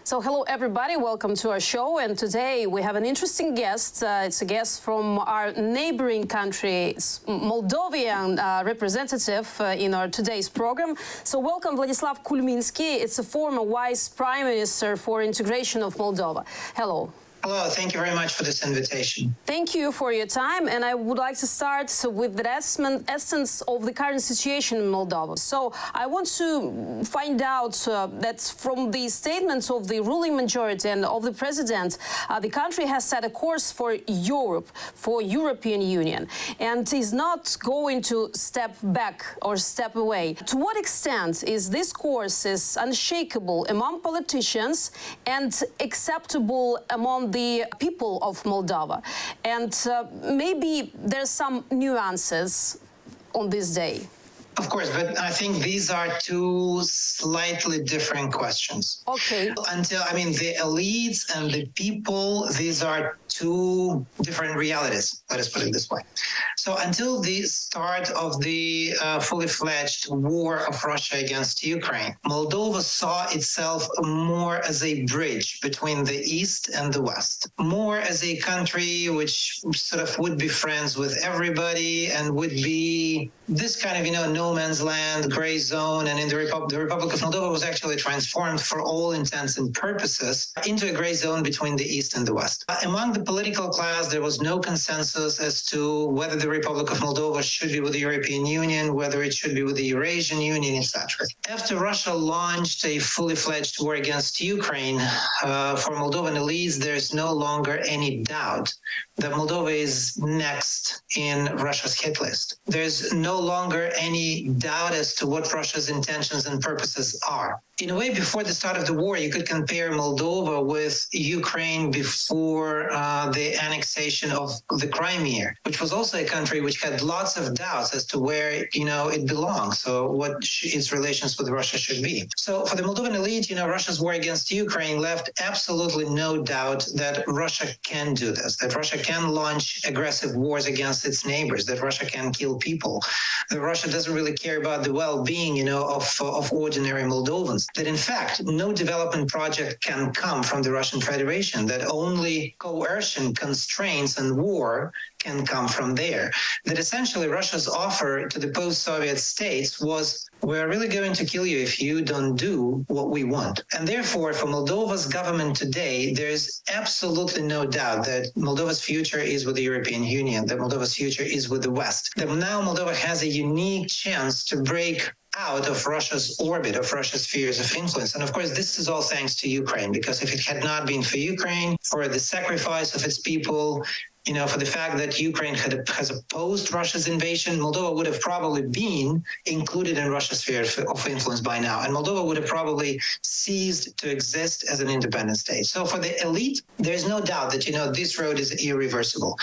So hello everybody, welcome to our show, and today we have an interesting guest. It's a guest from our neighboring country. It's Moldovan representative in our today's program. So welcome Vladislav Kulminski. It's a former Vice Prime Minister for Integration of Moldova. Hello. Hello, thank you very much for this invitation. Thank you for your time, and I would like to start with the essence of the current situation in Moldova. So I want to find out that from the statements of the ruling majority and of the president, the country has set a course for Europe, for European Union, and is not going to step back or step away. To what extent is this course unshakable among politicians and acceptable among the people of Moldova? And maybe there's some nuances on this day. Of course, but I think these are two slightly different questions. Okay. The elites and the people, these are two different realities, let us put it this way. So until the start of the fully fledged war of Russia against Ukraine, Moldova saw itself more as a bridge between the East and the West, more as a country which sort of would be friends with everybody and would be this kind of, no man's land, gray zone, and in the Republic of Moldova was actually transformed for all intents and purposes into a gray zone between the East and the West. Among the political class, there was no consensus as to whether the Republic of Moldova should be with the European Union, whether it should be with the Eurasian Union, etc. After Russia launched a fully fledged war against Ukraine, for Moldovan elites, there's no longer any doubt that Moldova is next in Russia's hit list. There's no longer any doubt as to what Russia's intentions and purposes are. In a way, before the start of the war, you could compare Moldova with Ukraine before the annexation of the Crimea, which was also a country which had lots of doubts as to where, it belongs, so what its relations with Russia should be. So for the Moldovan elite, Russia's war against Ukraine left absolutely no doubt that Russia can do this, that Russia can launch aggressive wars against its neighbors, that Russia can kill people, that Russia doesn't really care about the well-being, of ordinary Moldovans, that in fact, no development project can come from the Russian Federation, that only coercion, constraints, and war can come from there. That essentially Russia's offer to the post-Soviet states was, we're really going to kill you if you don't do what we want. And therefore, for Moldova's government today, there's absolutely no doubt that Moldova's future is with the European Union, that Moldova's future is with the West, that now Moldova has a unique chance to break out of Russia's orbit, of Russia's spheres of influence. And of course, this is all thanks to Ukraine, because if it had not been for Ukraine, for the sacrifice of its people, for the fact that Ukraine has opposed Russia's invasion, Moldova would have probably been included in Russia's sphere of influence by now. And Moldova would have probably ceased to exist as an independent state. So for the elite, there's no doubt that, this road is irreversible.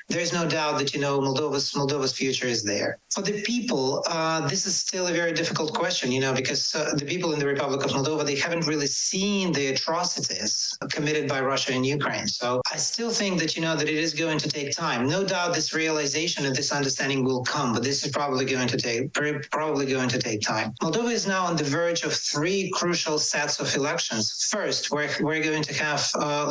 There's no doubt that, Moldova's future is there. For the people, this is still a very difficult question, because the people in the Republic of Moldova, they haven't really seen the atrocities committed by Russia in Ukraine. So I still think that, that it is going to take time. No doubt this realization and this understanding will come, but this is probably going to take time. Moldova is now on the verge of three crucial sets of elections. First, we're going to have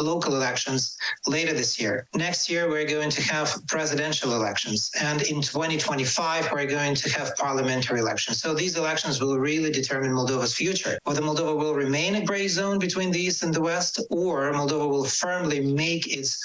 local elections later this year. Next year, we're going to have presidential elections. And in 2025, we're going to have parliamentary elections. So these elections will really determine Moldova's future. Whether Moldova will remain a gray zone between the East and the West, or Moldova will firmly make its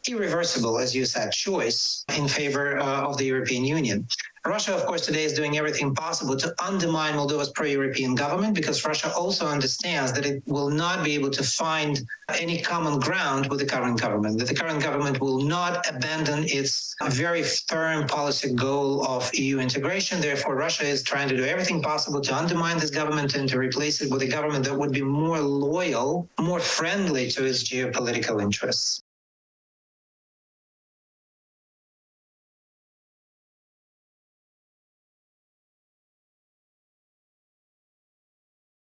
irreversible, as you said, choice in favor of the European Union. Russia, of course, today is doing everything possible to undermine Moldova's pro-European government, because Russia also understands that it will not be able to find any common ground with the current government, that the current government will not abandon its very firm policy goal of EU integration. Therefore, Russia is trying to do everything possible to undermine this government and to replace it with a government that would be more loyal, more friendly to its geopolitical interests.